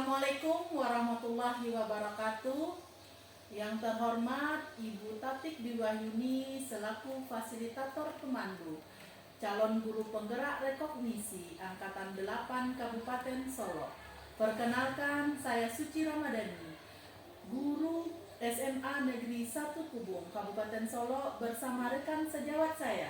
Assalamualaikum warahmatullahi wabarakatuh. Yang terhormat Ibu Tatik Diwahyuni selaku fasilitator pemandu, calon guru penggerak rekognisi Angkatan 8 Kabupaten Solo. Perkenalkan, saya Suci Ramadhani, guru SMA Negeri 1 Kubung, Kabupaten Solo, bersama rekan sejawat saya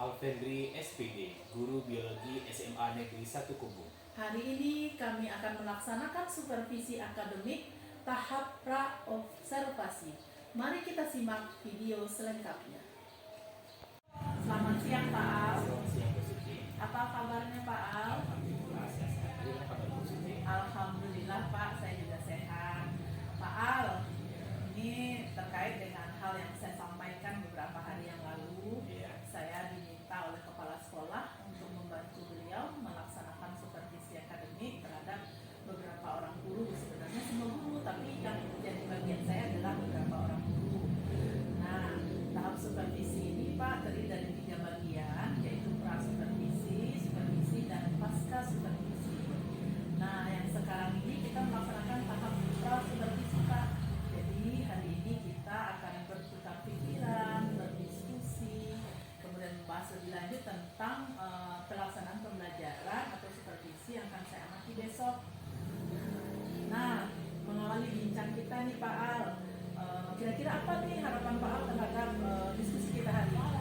Alfendri SPD, guru biologi SMA Negeri 1 Kubung. Hari ini kami akan melaksanakan supervisi akademik tahap pra-observasi. Mari kita simak video selengkapnya. Selamat siang Pak Al. Selamat siang Bu Suci. Apa kabarnya Pak Al? Alhamdulillah sehat. Apa Bu Suci? Alhamdulillah Pak, saya juga sehat. Pak Al, ini terkait dengan hal yang saya sampaikan beberapa hari yang lalu. Iya. Saya diminta oleh kepala sekolah untuk membantu beliau melaksanakan supervisi akademik terhadap beberapa orang guru. Sebenarnya semua guru, tapi yang menjadi bagian saya adalah beberapa orang guru. Nah, tahap supervisi ini Pak terdiri dari 3 bagian, yaitu pra-supervisi, supervisi, dan pasca supervisi. Nah, yang sekarang ini kita melaksanakan tahap pra-supervisi Pak. Jadi hari ini kita akan bertukar pikiran, berdiskusi, kemudian membahas lebih lanjut tentang pelaksanaan pembelajaran atau supervisi yang akan saya amati besok. Nah, mengawali bincang kita nih Pak Al, kira-kira apa nih harapan Pak Al terhadap diskusi kita hari ini?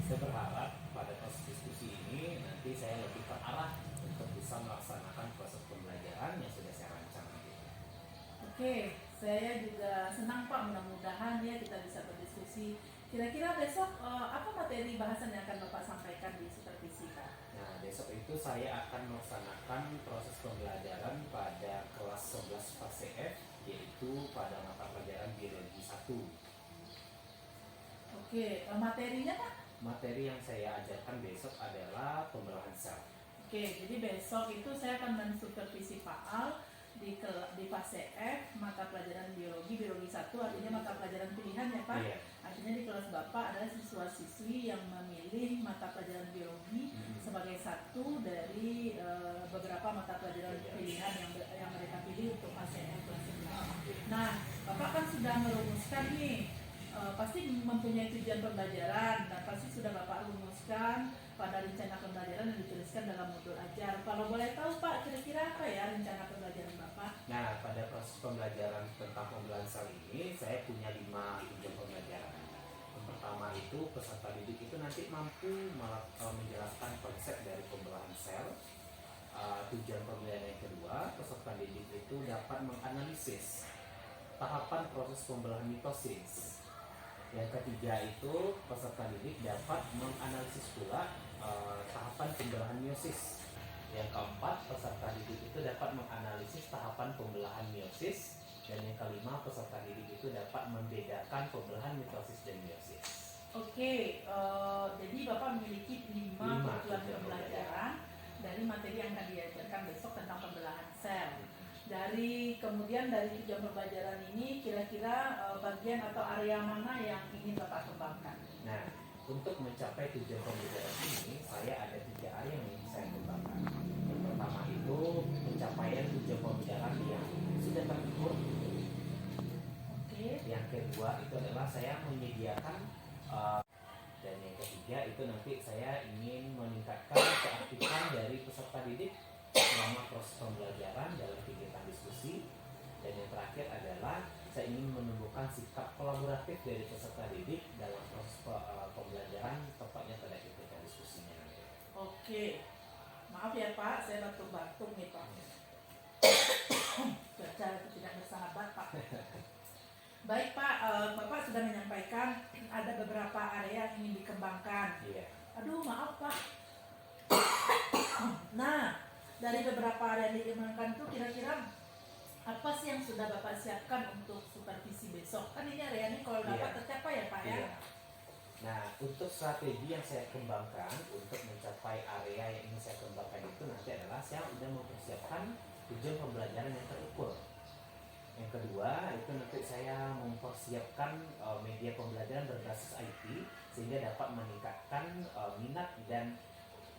Saya berharap pada proses diskusi ini nanti saya lebih terarah untuk bisa melaksanakan proses pembelajaran yang sudah saya rancang. Oke, saya juga senang Pak, mudah-mudahan ya kita bisa berdiskusi. Kira-kira besok apa materi bahasan yang akan Bapak sampaikan di supervisi Pak? Nah, besok itu saya akan melaksanakan proses pembelajaran pada kelas 11 fase F, yaitu pada mata pelajaran biologi 1. Oke, materinya Pak? Materi yang saya ajarkan besok adalah pembelahan sel. Oke, jadi besok itu saya akan mensupervisi Pak Al di fase F, mata pelajaran biologi 1, artinya mata pelajaran pilihan ya Pak. Iya. Artinya di kelas Bapak adalah siswa-siswi yang memilih mata pelajaran biologi sebagai satu dari beberapa mata pelajaran pilihan yang mereka pilih untuk fase F kelas 11. Nah, Bapak kan sudah merumuskan nih, pasti mempunyai tujuan pembelajaran dan pasti sudah Bapak rumuskan pada rencana pembelajaran yang dituliskan dalam modul ajar. Kalau boleh tahu Pak, kira-kira apa ya rencana pembelajaran Bapak? Nah, pada proses pembelajaran tentang pembelahan sel ini, saya punya 5 tujuan pembelajaran. Yang pertama itu peserta didik itu nanti mampu menjelaskan konsep dari pembelahan sel. Tujuan pembelajaran yang kedua, peserta didik itu dapat menganalisis tahapan proses pembelahan mitosis. Yang ketiga itu peserta didik dapat menganalisis pula tahapan pembelahan meiosis. Yang keempat, peserta didik itu dapat menganalisis tahapan pembelahan meiosis. Dan yang kelima, peserta didik itu dapat membedakan pembelahan mitosis dan meiosis. Oke, jadi Bapak memiliki 5 tujuan pembelajaran dari materi yang akan diajarkan besok tentang pembelahan sel. Kemudian dari tujuan pembelajaran ini kira-kira bagian atau area mana yang ingin Bapak kembangkan? Nah, untuk mencapai tujuan pembelajaran ini, saya ada 3 area yang ingin saya kembangkan. Yang pertama itu pencapaian tujuan pembelajaran yang sudah terukur. Oke. Yang kedua itu adalah saya menyediakan dan yang ketiga itu nanti saya ingin meningkatkan keaktifan dari peserta didik selama proses pembelajaran dalam kegiatan diskusi. Dan yang terakhir adalah saya ingin menumbuhkan sikap kolaboratif dari peserta didik dalam proses pembelajaran, tepatnya pada kegiatan diskusinya. Oke, maaf ya Pak, saya batuk-batuk nih Pak. Cuaca tidak bersahabat Pak. Baik Pak, Bapak sudah menyampaikan ada beberapa area yang ingin dikembangkan. Iya. Aduh maaf Pak. Nah, dari beberapa area yang dikembangkan itu kira-kira apa sih yang sudah Bapak siapkan untuk supervisi besok? Kan ini area ini kalau dapat tercapai ya Pak ya? Iya. Nah, untuk strategi yang saya kembangkan untuk mencapai area yang ingin saya kembangkan itu nanti adalah saya sudah mempersiapkan tujuan pembelajaran yang terukur. Yang kedua itu nanti saya mempersiapkan media pembelajaran berbasis IT sehingga dapat meningkatkan minat dan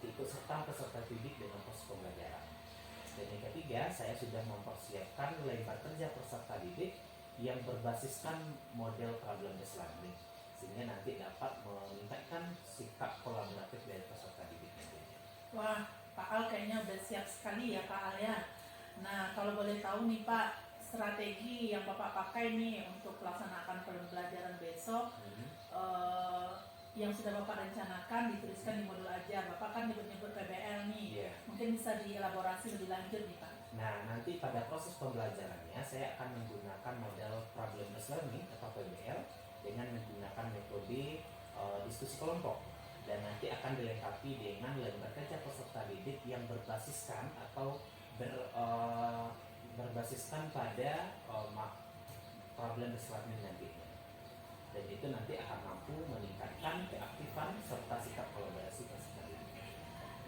ikut serta peserta didik dengan proses pembelajaran. Dan yang ketiga, saya sudah mempersiapkan lembar kerja peserta didik yang berbasiskan model problem based learning, sehingga nanti dapat meningkatkan sikap kolaboratif dari peserta didik nantinya. Wah, Pak Al kayaknya udah siap sekali ya Pak Al ya. Nah, kalau boleh tahu nih Pak, strategi yang Bapak pakai nih untuk pelaksanaan pembelajaran besok yang sudah Bapak rencanakan dituliskan di modul ajar. Bapak kan nyebut-nyebut PBL nih. Iya. Mungkin bisa dielaborasi lebih lanjut nih Pak. Nah, nanti pada proses pembelajarannya saya akan menggunakan model problem based learning atau PBL dengan menggunakan metode diskusi kelompok, dan nanti akan dilengkapi dengan lembar kerja peserta didik yang berbasiskan atau berbasiskan pada problem based learning nantinya. Dan itu nanti akan mampu meningkatkan keaktifan serta sikap kolaborasi peserta didik.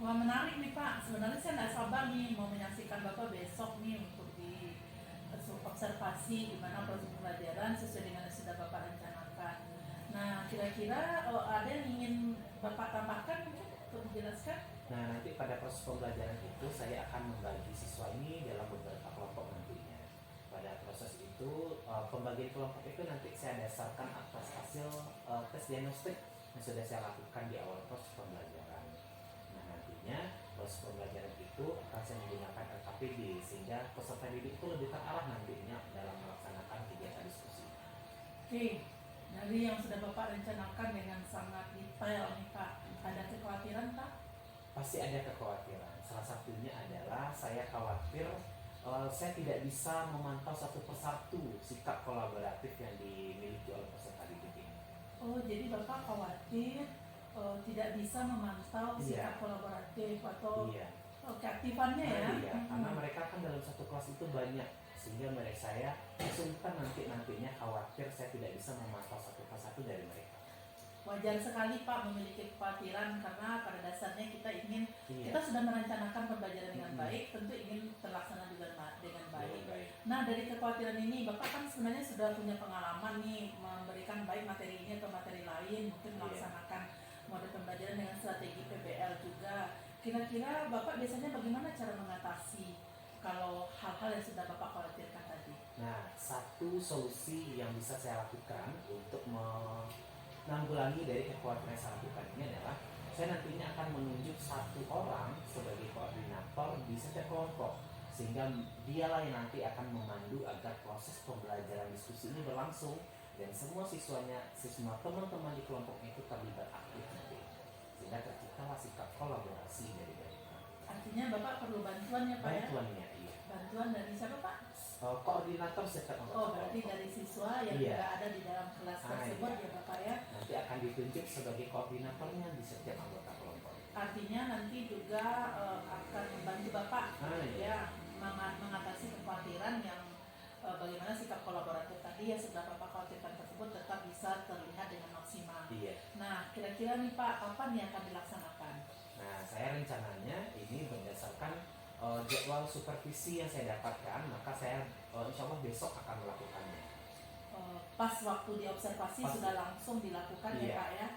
Wah, menarik nih Pak. Sebenarnya saya nggak sabar nih mau menyaksikan Bapak besok nih untuk di observasi gimana proses pembelajaran sesuai dengan yang sudah Bapak rencanakan. Nah, kira-kira ada yang ingin Bapak tambahkan mungkin untuk menjelaskan? Nah, nanti pada proses pembelajaran itu saya akan membagi siswa ini dalam beberapa kelompok nantinya. Pada proses itu, pembagian kelompok itu nanti saya dasarkan atas hasil tes diagnostik yang sudah saya lakukan di awal proses pembelajaran. Nah, nantinya proses pembelajaran itu akan saya menggunakan LKPD sehingga peserta didik itu lebih terarah nantinya dalam melaksanakan kegiatan diskusi. Oke, dari yang sudah Bapak rencanakan dengan sangat detail nih Pak, ada kekhawatiran Pak? Pasti ada kekhawatiran. Salah satunya adalah saya khawatir saya tidak bisa memantau satu persatu sikap kolaboratif yang dimiliki oleh peserta didik ini. Oh, jadi Bapak khawatir tidak bisa memantau sikap kolaboratif atau keaktifannya ya? Iya, karena mereka kan dalam satu kelas itu banyak, sehingga saya kesulitan nantinya khawatir saya tidak bisa memantau satu persatu dari mereka. Wajar sekali Pak memiliki kekhawatiran karena pada dasarnya kita sudah merencanakan pembelajaran dengan baik, tentu ingin terlaksana dengan baik. Nah, dari kekhawatiran ini Bapak kan sebenarnya sudah punya pengalaman nih memberikan baik materi ini atau materi lain, mungkin melaksanakan mode pembelajaran dengan strategi PBL juga. Kira-kira Bapak biasanya bagaimana cara mengatasi kalau hal-hal yang sudah Bapak khawatirkan tadi? Nah, satu solusi yang bisa saya lakukan untuk menanggulangi dari kekhawatiran yang saya lakukan ini adalah saya nantinya akan menunjuk satu orang sebagai koordinator di setiap kelompok, sehingga dialah yang nanti akan memandu agar proses pembelajaran diskusi ini berlangsung dan semua teman-teman di kelompoknya itu terlibat aktif nanti, sehingga terciptalah sikap kolaborasi dari mereka. Artinya Bapak perlu bantuan ya Pak? Bantuannya, iya. Bantuan dari siapa Pak? Koordinator setiap anggota. Oh, berarti dari siswa yang juga ada di dalam kelas tersebut ya Bapak ya? Nanti akan ditunjuk sebagai koordinatornya di setiap anggota kelompok. Artinya nanti juga akan membantu Bapak ya mengatasi kekhawatiran yang bagaimana sikap kolaboratif tadi yang sudah Bapak khawatirkan tersebut tetap bisa terlihat dengan maksimal. Iya. Nah, kira-kira nih Pak, kapan yang akan dilaksanakan? Nah, saya rencananya ini berdasarkan jadwal supervisi yang saya dapatkan, maka saya insya Allah besok akan melakukannya. Pas waktu diobservasi sudah langsung dilakukan ya Pak ya?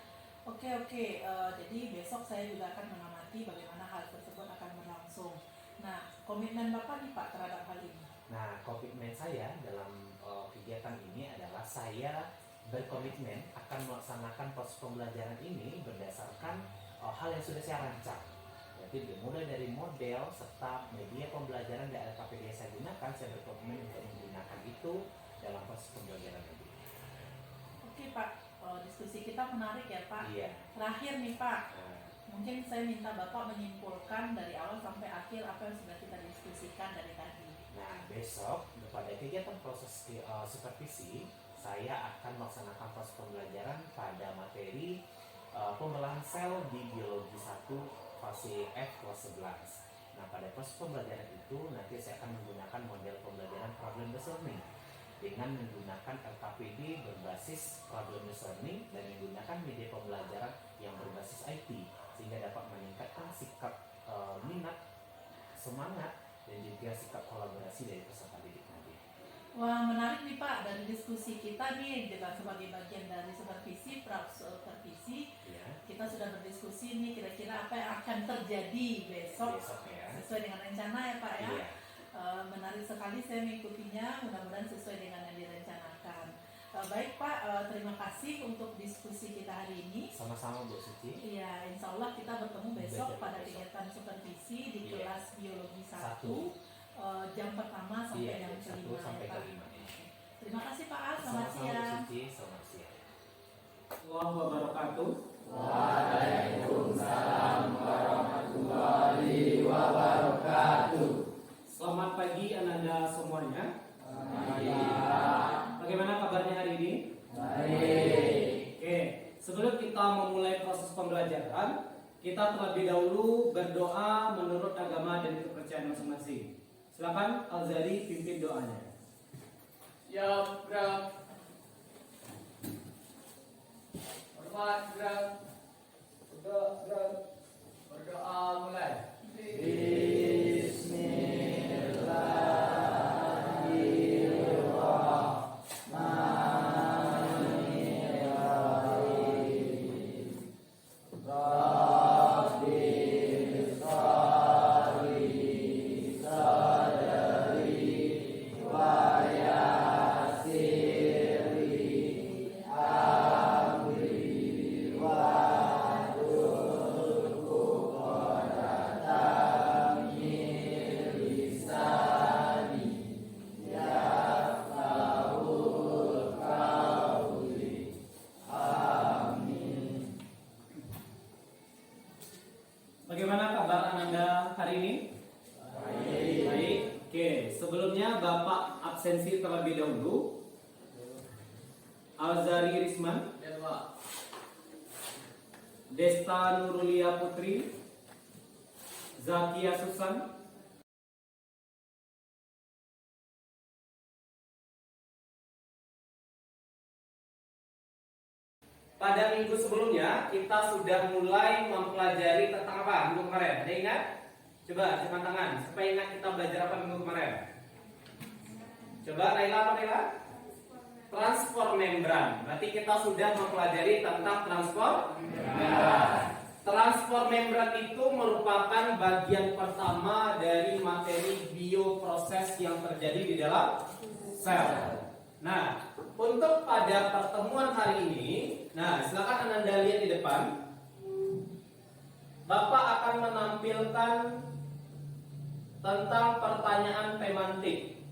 Oke. Jadi besok saya juga akan mengamati bagaimana hal tersebut akan berlangsung. Nah, komitmen Bapak nih Pak terhadap hal ini? Nah, komitmen saya dalam kegiatan ini adalah saya berkomitmen akan melaksanakan proses pembelajaran ini berdasarkan hal yang sudah saya rancang. Jadi dimulai dari model serta media pembelajaran dari LKPD yang saya gunakan, saya berkomitmen untuk menggunakan itu dalam proses pembelajaran ini. Oke Pak, diskusi kita menarik ya Pak. Iya. Terakhir nih Pak, mungkin saya minta Bapak menyimpulkan dari awal sampai akhir apa yang sudah kita diskusikan dari tadi. Nah, besok pada kegiatan proses supervisi, saya akan melaksanakan proses pembelajaran pada materi pembelahan sel di biologi 1 fase F kelas 11. Nah, pada proses pembelajaran itu nanti saya akan menggunakan model pembelajaran problem based learning dengan menggunakan LKPD berbasis problem based learning dan menggunakan media pembelajaran yang berbasis IT, sehingga dapat meningkatkan sikap minat, semangat, dan juga sikap kolaborasi dari peserta didik nanti. Wah, menarik nih Pak, dari diskusi kita nih sebagai bagian dari supervisi, supervisi, Ya, kita sudah berdiskusi nih kira-kira apa yang akan terjadi besok besok ya. sesuai dengan rencana ya Pak ya. Iya. Menarik sekali saya mengikutinya, mudah-mudahan sesuai dengan yang direncanakan. Baik Pak, terima kasih untuk diskusi kita hari ini. Sama-sama Bu Suci. Iya, insya Allah kita bertemu besok Besok. pada kegiatan supervisi di Iya. kelas biologi 1. Satu. Jam pertama sampai Iya, jam jam 1 kelima sampai ya, Pak. ke 5 ya. Terima kasih Pak A, selamat Sama-sama Bu siang. Suci, selamat siang. Allahu wabarakatuh. Waalaikumsalam warahmatullahi wabarakatuh. Selamat pagi ananda semuanya. Bagaimana kabarnya hari ini? Baik. Oke, sebelum kita memulai proses pembelajaran, kita terlebih dahulu berdoa menurut agama dan kepercayaan masing-masing. Silakan Al-Zari pimpin doanya. Ya, Bram. Hormat, Bram. Berdoa mulai. Bagaimana kabar ananda hari ini? Baik. Oke, sebelumnya Bapak absensi terlebih dahulu. Al-Zari Risman, Ya, Pak. Desta Nurulia Putri, Zakia Susan, pada minggu sebelumnya kita sudah mulai mempelajari tentang apa minggu kemarin? Ada ingat? Coba cepat tangan. Supaya ingat kita belajar apa minggu kemarin? Coba Naila, apa Naila? Transport membran. Berarti kita sudah mempelajari tentang transport membran. Transport membran itu merupakan bagian pertama dari materi bioproses yang terjadi di dalam sel. Nah, untuk pada pertemuan hari ini, nah silakan Anda lihat di depan. Bapak akan menampilkan tentang pertanyaan pemantik.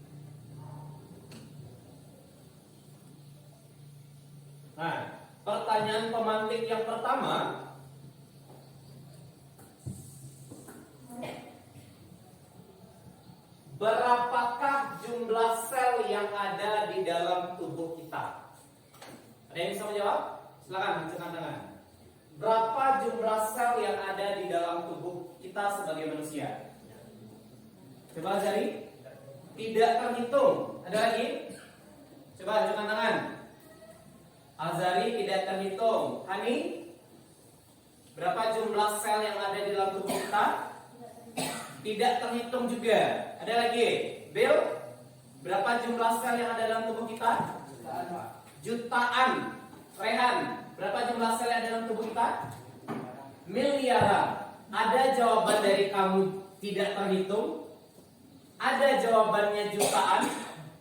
Nah, pertanyaan pemantik yang pertama, berapakah jumlah sel yang ada di dalam tubuh kita? Ada yang bisa menjawab? Silakan angkat tangan. Berapa jumlah sel yang ada di dalam tubuh kita sebagai manusia? Coba Zari. Tidak terhitung. Ada lagi? Coba angkat tangan. Azari tidak terhitung. Hani, berapa jumlah sel yang ada di dalam tubuh kita? Tidak terhitung juga. Ada lagi? Bill, berapa jumlah sel yang ada dalam tubuh kita? Jutaan. Rehan, berapa jumlah sel yang ada dalam tubuh kita? Miliaran. Ada jawaban dari kamu tidak terhitung? Ada jawabannya jutaan?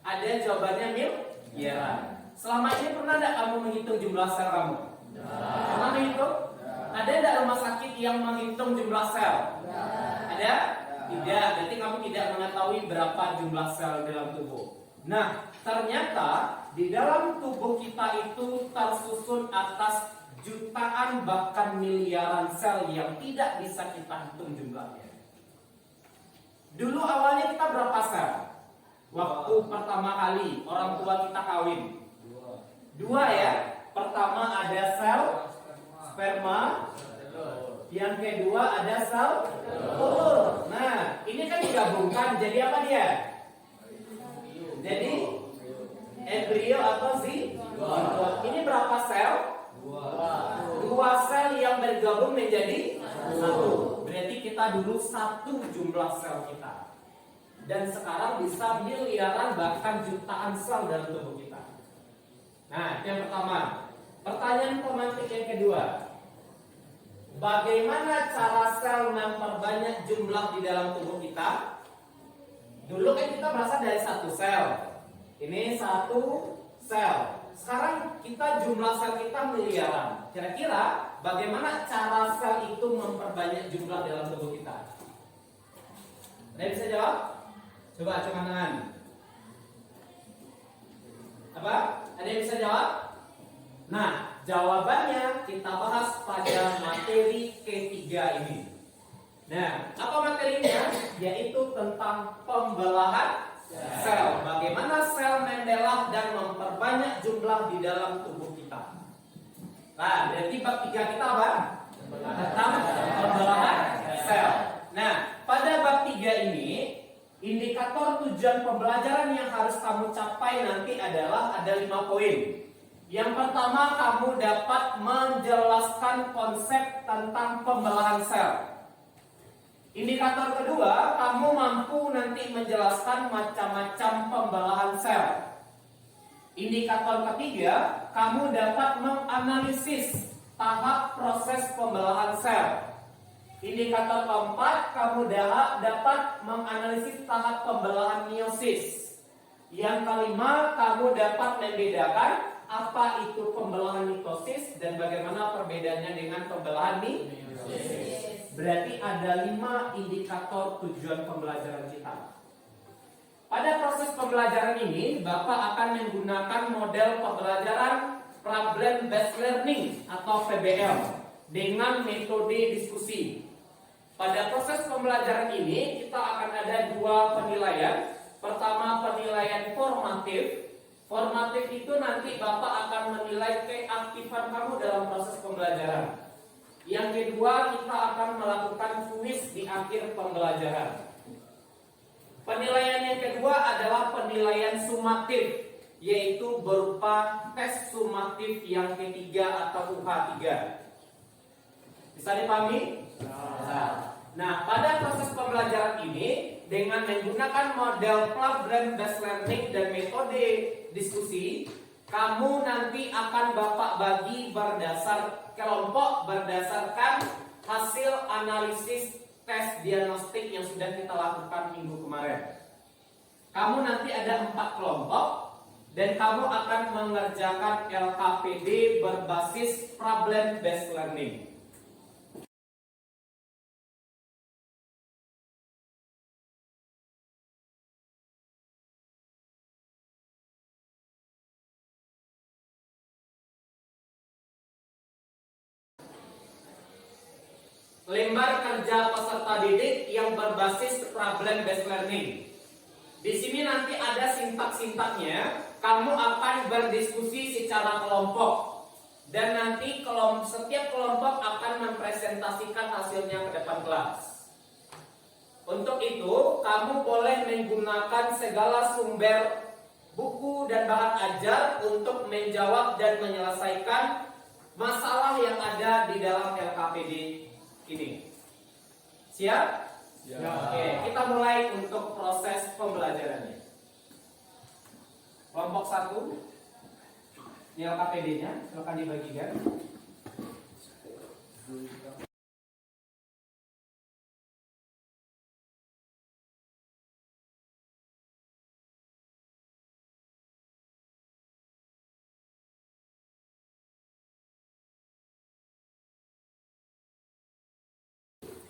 Ada jawabannya miliaran. Selama ini pernah tidak kamu menghitung jumlah sel kamu? Pernah menghitung? Ada tidak rumah sakit yang menghitung jumlah sel? Ada? Tidak. Berarti kamu tidak mengetahui berapa jumlah sel dalam tubuh. Nah, ternyata di dalam tubuh kita itu tersusun atas jutaan bahkan miliaran sel yang tidak bisa kita hitung jumlahnya. Dulu awalnya kita berapa sel? Waktu pertama kali orang tua kita kawin. Dua ya. Pertama ada sel sperma. Yang kedua ada sel telur. Nah, ini kan digabungkan jadi apa dia? Jadi embrio atau zigot. Ini berapa sel? Dua sel yang bergabung menjadi satu. Berarti kita dulu satu jumlah sel kita. dan sekarang bisa miliaran bahkan jutaan sel dalam tubuh kita. Nah, itu yang pertama. Pertanyaan pemantik yang kedua. Bagaimana cara sel memperbanyak jumlah di dalam tubuh kita? Dulu kan kita berasal dari satu sel. Ini satu sel. Sekarang kita jumlah sel kita miliaran. Kira-kira bagaimana cara sel itu memperbanyak jumlah dalam tubuh kita? Ada yang bisa jawab? Coba acungkan tangan. Apa? Ada yang bisa jawab? Nah, jawabannya kita bahas pada materi ketiga ini. Nah, apa materinya? Yaitu tentang pembelahan sel. Bagaimana sel membelah dan memperbanyak jumlah di dalam tubuh kita. Nah, berarti bab 3 kita apa? Tentang pembelahan sel. Nah, pada bab 3 ini, indikator tujuan pembelajaran yang harus kamu capai nanti adalah ada 5 poin. Yang pertama, kamu dapat menjelaskan konsep tentang pembelahan sel. Indikator kedua, kamu mampu nanti menjelaskan macam-macam pembelahan sel. Indikator ketiga, kamu dapat menganalisis tahap proses pembelahan sel. Indikator keempat, kamu dapat menganalisis tahap pembelahan meiosis. Yang kelima, kamu dapat membedakan apa itu pembelahan mitosis dan bagaimana perbedaannya dengan pembelahan meiosis. Berarti ada 5 indikator tujuan pembelajaran kita. Pada proses pembelajaran ini, Bapak akan menggunakan model pembelajaran Problem Based Learning atau PBL dengan metode diskusi. Pada proses pembelajaran ini, kita akan ada 2 penilaian. Pertama, penilaian formatif. Formatif itu nanti Bapak akan menilai keaktifan kamu dalam proses pembelajaran. Yang kedua, kita akan melakukan kuis di akhir pembelajaran. Penilaian yang kedua adalah penilaian sumatif, yaitu berupa tes sumatif yang ketiga atau UH3. Bisa dipahami? Nah, pada proses pembelajaran ini dengan menggunakan model problem based learning dan metode diskusi, kamu nanti akan Bapak bagi berdasar kelompok berdasarkan hasil analisis tes diagnostik yang sudah kita lakukan minggu kemarin. Kamu nanti ada 4 kelompok dan kamu akan mengerjakan LKPD berbasis problem based learning. Lembar kerja peserta didik yang berbasis problem based learning. Di sini nanti ada sintak-sintaknya. Kamu akan berdiskusi secara kelompok dan nanti setiap kelompok akan mempresentasikan hasilnya ke depan kelas. Untuk itu, kamu boleh menggunakan segala sumber buku dan bahan ajar untuk menjawab dan menyelesaikan masalah yang ada di dalam LKPD ini. Siap? Ya. Oke, kita mulai untuk proses pembelajarannya. Kelompok 1, ini LKPD-nya, silakan dibagikan.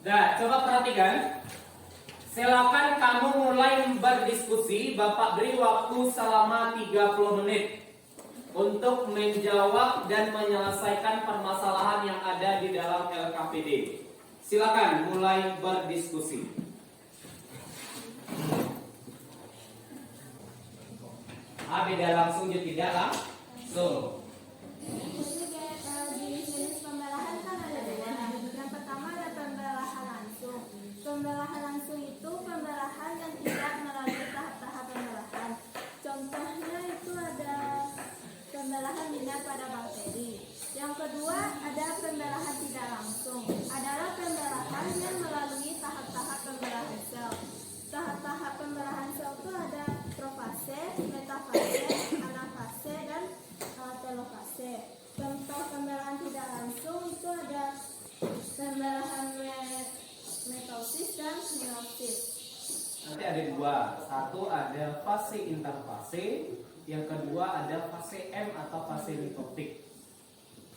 Nah, coba perhatikan. Silakan kamu mulai berdiskusi. Bapak beri waktu selama 30 menit untuk menjawab dan menyelesaikan permasalahan yang ada di dalam LKPD. Silakan mulai berdiskusi. Beda langsung juga tidak langsung. Di jenis pembelahan kan ada 2. Yang pertama ada pembelahan langsung. Pembelahan langsung itu pembelahan yang tidak melalui tahap-tahap pembelahan. Contohnya itu ada pembelahan minat pada bakteri. Yang kedua ada pembelahan tidak langsung. Adalah pembelahan yang melalui tahap-tahap pembelahan sel. tahap-tahap pembelahan sel itu ada profase, metafase, anafase, dan telofase. Contoh pembelahan tidak langsung itu ada pembelahan mitosis dan meiosis. Nanti ada dua, satu ada fase interfase, yang kedua ada fase M atau fase mitotik.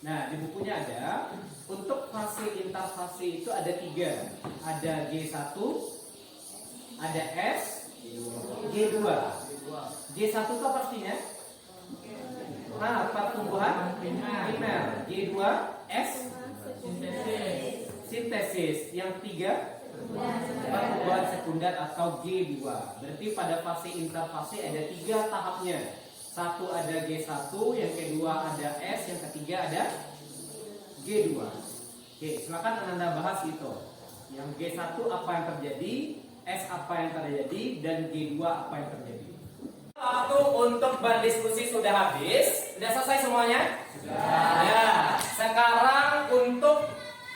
Nah, di bukunya ada, untuk fase interfase itu ada 3. Ada G1, ada S, G2. G1 itu apa artinya? Nah, pertumbuhan primer. G2, S, sintesis. Yang 3, pertumbuhan sekunder atau G2. Berarti pada fase interfase ada 3 tahapnya. Satu ada G1, yang kedua ada S, yang ketiga ada G2. Oke, silakan Ananda bahas itu. Yang G1 apa yang terjadi, S apa yang terjadi, dan G2 apa yang terjadi. Waktu untuk berdiskusi sudah habis. Sudah selesai semuanya? Sudah. Ya, sekarang untuk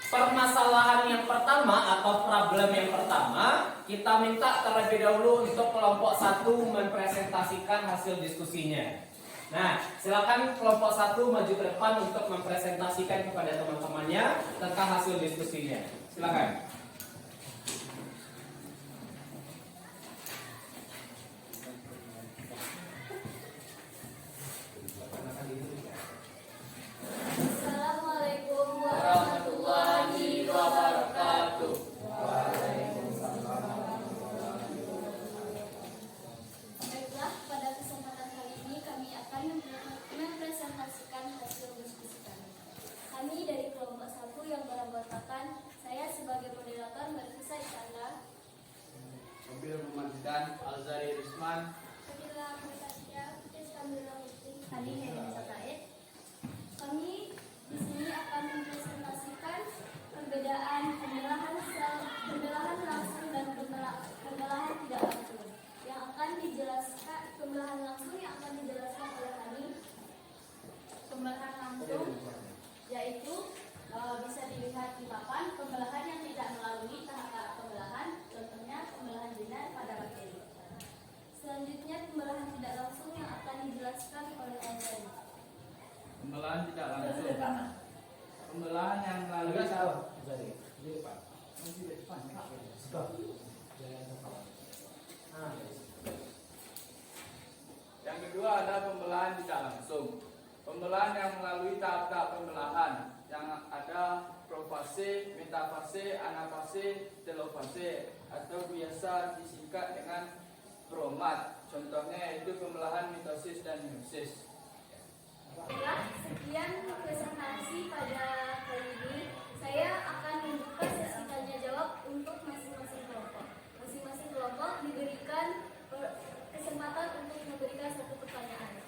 permasalahan yang pertama atau problem yang pertama, kita minta terlebih dahulu untuk kelompok 1 mempresentasikan hasil diskusinya. Nah, silakan kelompok 1 maju ke depan untuk mempresentasikan kepada teman-temannya tentang hasil diskusinya. Silakan. Assalamualaikum Warahmatullahi wabarakatuh. Baiklah, pada kesempatan kali ini kami akan mempresentasikan hasil diskusi kami. Kami dari kelompok 1 yang beranggotakan saya sebagai moderator Marisa Iskandar, Mobil Memandikan Alzari Risman. Fadila Murtasia, Iskandar Putri, Adi Hedi Said. Kami di sini akan mempresentasikan perbedaan pembelahan langsung dan pembelahan tidak langsung. Yang akan dijelaskan pembelahan langsung yang akan dijelaskan oleh kami. Pembelahan langsung yaitu bisa dilihat di papan pembelahan yang tidak melalui tahap pembelahan, contohnya pembelahan jenar pada bakteri. Selanjutnya pembelahan tidak langsung yang akan dijelaskan oleh Azari. Pembelahan tidak langsung. Pembelahan yang melalui Yang kedua ada pembelahan tidak langsung. Pembelahan yang melalui tahap-tahap pembelahan yang ada profase, metafase, anafase, telofase atau biasa disingkat dengan PROMAT. Contohnya yaitu pembelahan mitosis dan meiosis. Baiklah, sekian presentasi pada kali ini. Saya akan membuka sesi tanya jawab untuk masing-masing kelompok. Masing-masing kelompok diberikan kesempatan untuk memberikan satu pertanyaan.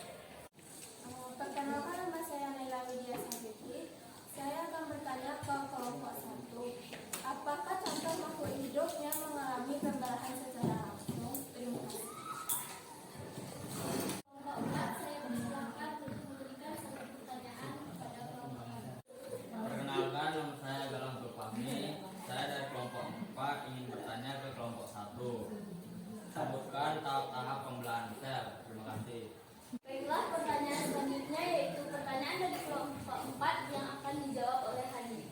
Perkenalkan, nama saya Naila Widya Sangkiti. Saya akan bertanya ke kelompok 1. Apakah contoh makhluk hidup yang mengalami pembelahan secara langsung? Terima kasih. Kelompok 4, saya persilakan untuk memberikan satu pertanyaan kepada kelompok 4. Perkenalkan, nama saya Galang Berpami. Saya dari kelompok 4 ingin bertanya ke kelompok 1. Sebutkan tahap-tahap pembelahan sel. Terima kasih. Baiklah, pertanyaan selanjutnya yaitu pertanyaan dari kelompok 4 yang akan dijawab oleh Hani.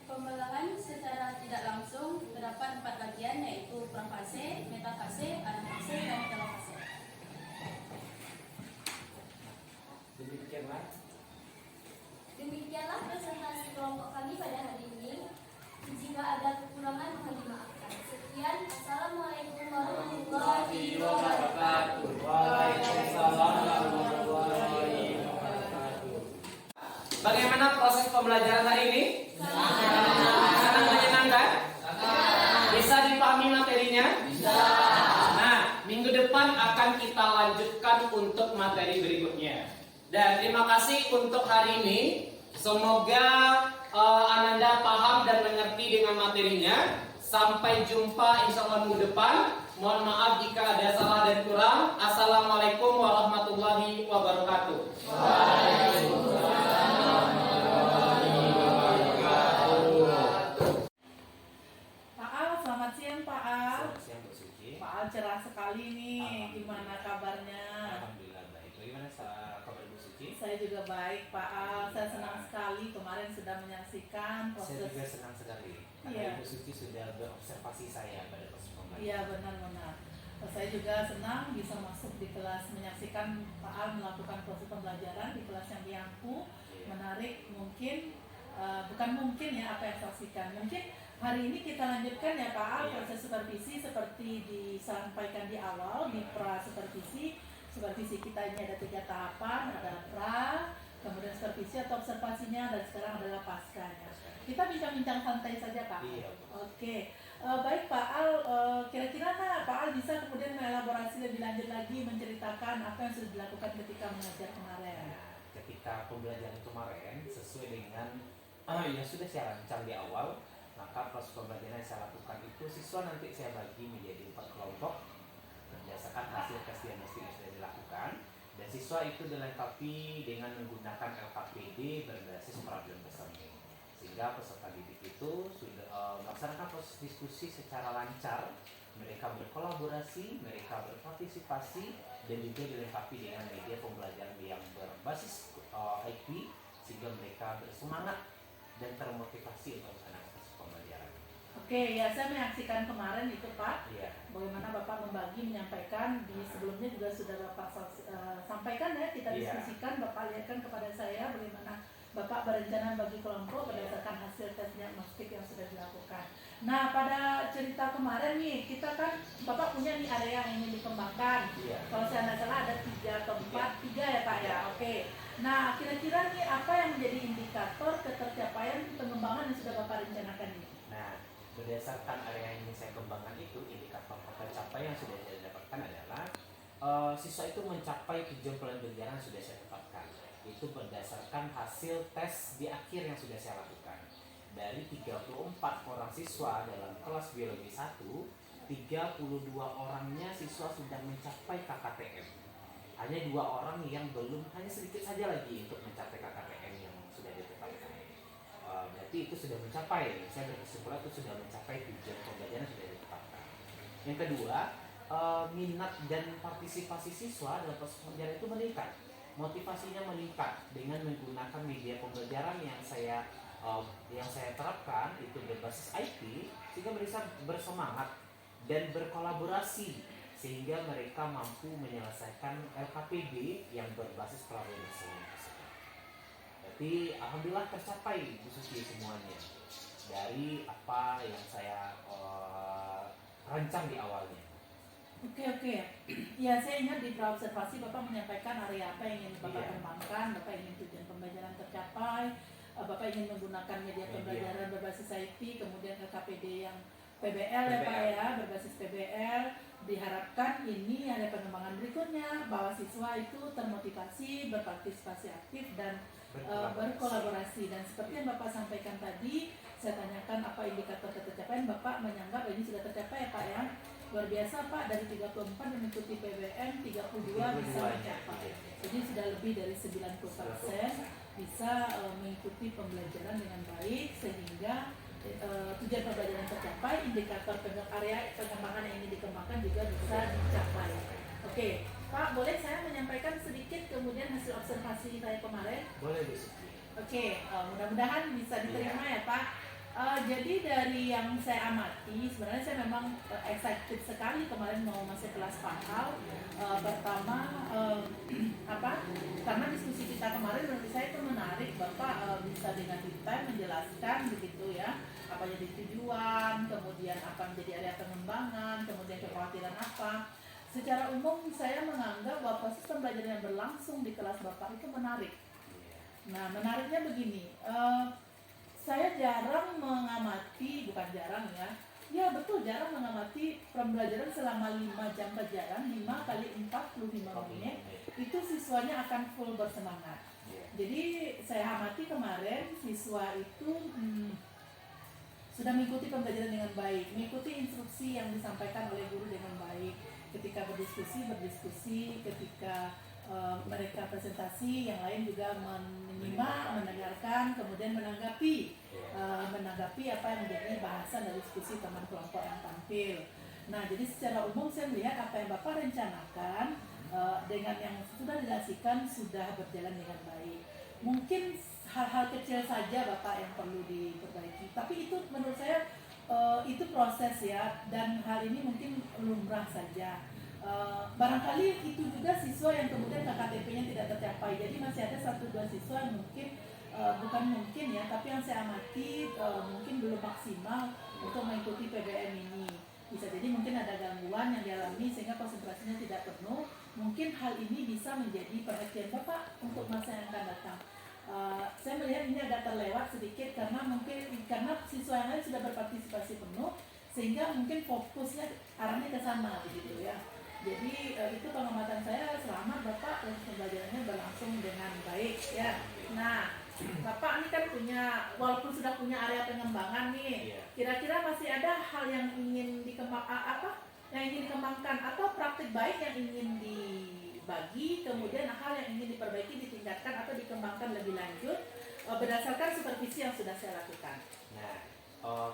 Pembelahan secara tidak langsung terdapat 4 bagian yaitu profase, metafase, anafase, dan telofase. Demikianlah presentasi kelompok kami pada hari ini. Jika ada kekurangan mohon dimaafkan. Sekian, Assalamualaikum warahmatullahi wabarakatuh. Waalaikumsalam warahmatullahi wabarakatuh. Bagaimana proses pembelajaran hari ini? Sangat menyenangkan? Bisa dipahami materinya? Bisa. Nah, minggu depan akan kita lanjutkan untuk materi berikutnya. Dan terima kasih untuk hari ini. Semoga Ananda paham dan mengerti dengan materinya. Sampai jumpa insya Allah minggu depan. Mohon maaf jika ada salah dan kurang. Assalamualaikum warahmatullahi wabarakatuh. Pak Al, selamat siang Pak Al. Siang, juga baik Pak Al. Saya senang sekali kemarin sudah menyaksikan Saya proses. juga senang sekali karena Iya. Ibu Suci sudah berobservasi saya pada proses pembelajaran. Iya benar-benar. Saya juga senang bisa masuk di kelas, menyaksikan Pak Al melakukan proses pembelajaran di kelas yang diampu, Iya. menarik. Mungkin bukan mungkin ya apa yang saya saksikan. Mungkin hari ini kita lanjutkan ya Pak Al Iya. proses supervisi seperti disampaikan di awal di pra supervisi. Supervisi kita ini ada 3 tahapan, ada pra, kemudian supervisi atau observasinya, dan sekarang adalah paskanya. Kita bincang-bincang santai saja Pak. Iya. Oke. Baik Pak Al, kira-kira Pak Al bisa kemudian mengelaborasi lebih lanjut lagi, menceritakan apa yang sudah dilakukan ketika mengajar kemarin. Nah, ketika pembelajaran kemarin sesuai dengan yang sudah saya rancang di awal, maka proses pembelajaran yang saya lakukan itu siswa nanti saya bagi menjadi 4 kelompok berdasarkan hasil tes diagnostik yang sudah dilakukan, dan siswa itu dilengkapi dengan menggunakan LKPD berbasis problem solving, sehingga peserta didik itu sudah melaksanakan proses diskusi secara lancar, mereka berkolaborasi, mereka berpartisipasi, dan juga dilengkapi dengan media pembelajaran yang berbasis IP, sehingga mereka bersemangat dan termotivasi untuk melaksanakan proses pembelajaran. Oke, ya saya menyaksikan kemarin itu Pak, Iya. bagaimana Bapak membagi, menyampaikan di sebelumnya juga sudah Bapak sampaikan ya, kita Iya. diskusikan, Bapak lihatkan kepada saya bagaimana Bapak berencana bagi kelompok berdasarkan hasil tes diagnostik yang sudah dilakukan. Nah, pada cerita kemarin nih, kita kan Bapak punya nih area yang ingin dikembangkan. Iya. Kalau saya nggak salah ada 3 atau 4, 3 ya Pak ya. Oke. Nah, kira-kira nih apa yang menjadi indikator ketercapaian pengembangan yang sudah Bapak rencanakan ini? Nah, berdasarkan area yang ingin saya kembangkan itu, indikator tercapai yang sudah saya dapatkan adalah siswa itu mencapai tujuan pembelajaran yang sudah saya tetapkan. Itu berdasarkan hasil tes di akhir yang sudah saya lakukan. Dari 34 orang siswa dalam kelas biologi 1, 32 orangnya siswa sudah mencapai KKTM. Hanya 2 orang yang belum, hanya sedikit saja lagi untuk mencapai KKTM yang sudah ditetapkan. Berarti itu sudah mencapai, saya berkesimpulan itu sudah mencapai tujuan pembelajaran sudah ditetapkan. Yang kedua, minat dan partisipasi siswa dalam proses pembelajaran itu meningkat. Motivasinya meningkat dengan menggunakan media pembelajaran yang saya terapkan itu berbasis IP, sehingga mereka bersemangat dan berkolaborasi sehingga mereka mampu menyelesaikan LKPD yang berbasis problem solving tersebut. Berarti alhamdulillah tercapai khususnya semuanya dari apa yang saya rancang di awalnya. Oke. Ya, saya ingat di praobservasi Bapak menyampaikan area apa yang ingin Bapak Iya. kembangkan, Bapak ingin tujuan pembelajaran tercapai, Bapak ingin menggunakan media pembelajaran berbasis IT, kemudian LKPD yang PBL ya Pak ya, berbasis PBL. Diharapkan ini ada pengembangan berikutnya, bahwa siswa itu termotivasi, berpartisipasi aktif, dan berkolaborasi. Dan seperti yang Bapak sampaikan tadi, saya tanyakan apa indikator ketercapaian, Bapak menyanggap ini sudah tercapai ya Pak ya. Luar biasa Pak, dari 34 mengikuti PBM, 32 bisa mencapai. Jadi sudah lebih dari 90% bisa mengikuti pembelajaran dengan baik, sehingga tujuan pembelajaran tercapai, indikator area pengembangan yang ingin dikembangkan juga bisa dicapai. Oke, Pak, boleh saya menyampaikan sedikit kemudian hasil observasi saya kemarin? Boleh Bu Suci. Oke, mudah-mudahan bisa diterima ya Pak. Jadi dari yang saya amati, sebenarnya saya memang excited sekali kemarin mau masuk kelas Pak Al. Pertama, karena diskusi kita kemarin menurut saya itu menarik, Bapak bisa dengan detail menjelaskan begitu ya, apa jadi tujuan, kemudian apa menjadi area pengembangan, kemudian kekhawatiran apa. Secara umum saya menganggap bahwa proses pembelajaran yang berlangsung di kelas Bapak itu menarik. Nah, menariknya begini, saya jarang mengamati, bukan jarang ya betul jarang mengamati pembelajaran selama 5 jam pelajaran, 5 kali 45 menit, itu siswanya akan full bersemangat. Jadi saya amati kemarin siswa itu sudah mengikuti pembelajaran dengan baik, mengikuti instruksi yang disampaikan oleh guru dengan baik. Ketika berdiskusi, ketika mereka presentasi, yang lain juga menyimak, mendengarkan, kemudian menanggapi apa yang menjadi bahasan dari diskusi teman kelompok yang tampil. Nah, jadi secara umum saya melihat apa yang Bapak rencanakan dengan yang sudah dilakukan sudah berjalan dengan baik. Mungkin hal-hal kecil saja Bapak yang perlu diperbaiki, tapi itu menurut saya itu proses ya, dan hal ini mungkin lumrah saja. Barangkali itu juga siswa yang kemudian KKTP-nya tidak tercapai, jadi masih ada 1-2 siswa yang mungkin bukan mungkin ya, tapi yang saya amati mungkin belum maksimal untuk mengikuti PBM ini. Bisa jadi mungkin ada gangguan yang dialami sehingga konsentrasinya tidak penuh. Mungkin hal ini bisa menjadi perhatian Bapak untuk masa yang akan datang. Saya melihat ini agak terlewat sedikit karena siswa yang lain sudah berpartisipasi penuh, sehingga mungkin fokusnya arahnya ke sana begitu ya. Jadi itu pengamatan saya. Selamat Bapak, proses pembelajarannya berlangsung dengan baik ya. Nah, Bapak ini kan walaupun sudah punya area pengembangan nih, kira-kira masih ada hal yang ingin dikembangkan atau praktik baik yang ingin dibagi, kemudian hal yang ingin diperbaiki, ditingkatkan atau dikembangkan lebih lanjut berdasarkan supervisi yang sudah saya lakukan. Nah,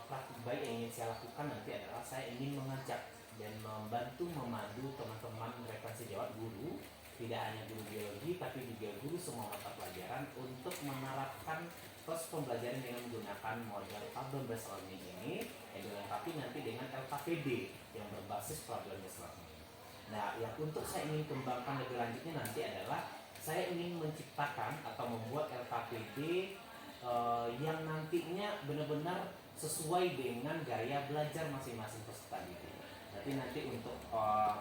praktik baik yang ingin saya lakukan nanti adalah saya ingin mengajak dan membantu memandu teman-teman referensi Jawa guru, tidak hanya guru biologi tapi juga guru semua mata pelajaran untuk menerapkan proses pembelajaran dengan menggunakan model problem based learning ini yang dilengkapi nanti dengan LKPD yang berbasis problem based learning. Nah, yang untuk saya ingin kembangkan lebih lanjutnya nanti adalah saya ingin menciptakan atau membuat LKPD yang nantinya benar-benar sesuai dengan gaya belajar masing-masing peserta didik. Nanti untuk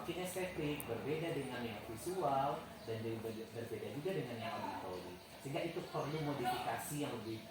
kinestetik berbeda dengan yang visual dan berbeda juga dengan yang auditory, sehingga itu perlu modifikasi yang lebih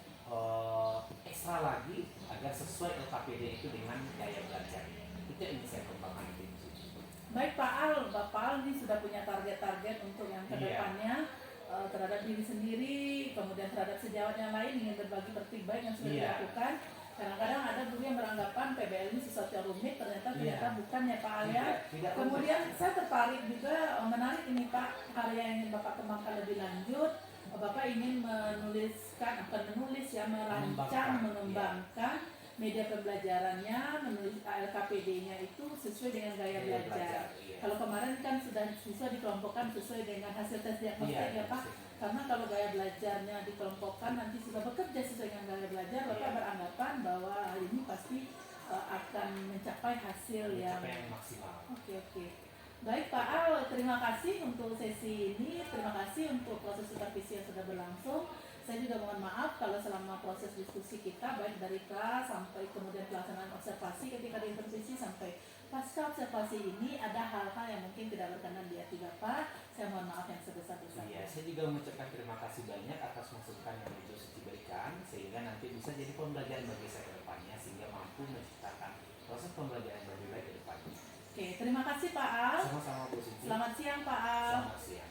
ekstra lagi agar sesuai LKPD itu dengan gaya belajar. Itu yang ingin saya kembangkan di sini. Baik Pak Al, Bapak Al ini sudah punya target-target untuk yang kedepannya terhadap diri sendiri, kemudian terhadap sejawat yang lain, ingin berbagi praktik baik yang sudah dilakukan. Kadang-kadang ada guru yang beranggapan PBL ini sesuatu yang rumit, ternyata bukan ya Pak Al ya. Kemudian saya tertarik juga, menarik ini Pak, karya yang ingin Bapak kembangkan lebih lanjut. Bapak ingin merancang, mengembangkan media pembelajarannya, menulis LKPD-nya itu sesuai dengan gaya belajar. Kalau kemarin kan sudah siswa dikelompokkan sesuai dengan hasil tes diagnostik ya Pak. Karena kalau gaya belajarnya dikelompokkan nanti sudah bekerja sesuai dengan gaya belajar, Bapak beranggapan bahwa hal ini pasti akan mencapai hasil yang maksimal. Oke. Baik Pak Al, terima kasih untuk sesi ini, terima kasih untuk proses supervisi yang sudah berlangsung. Saya juga mohon maaf kalau selama proses diskusi kita, baik dari kelas sampai kemudian pelaksanaan observasi ketika diintervisi sampai pasca observasi ini, ada hal-hal yang mungkin tidak berkenan di hati Bapak. Saya mohon maaf yang sebesar-besarnya. Saya juga mengucapkan terima kasih banyak atas masukan yang Ibu Suci berikan, sehingga nanti bisa jadi pembelajaran bagi saya ke depannya, sehingga mampu menciptakan proses pembelajaran yang lebih baik ke depannya. Oke, terima kasih Pak Al. Sama-sama Bu Suci. Selamat siang Pak Al. Selamat siang.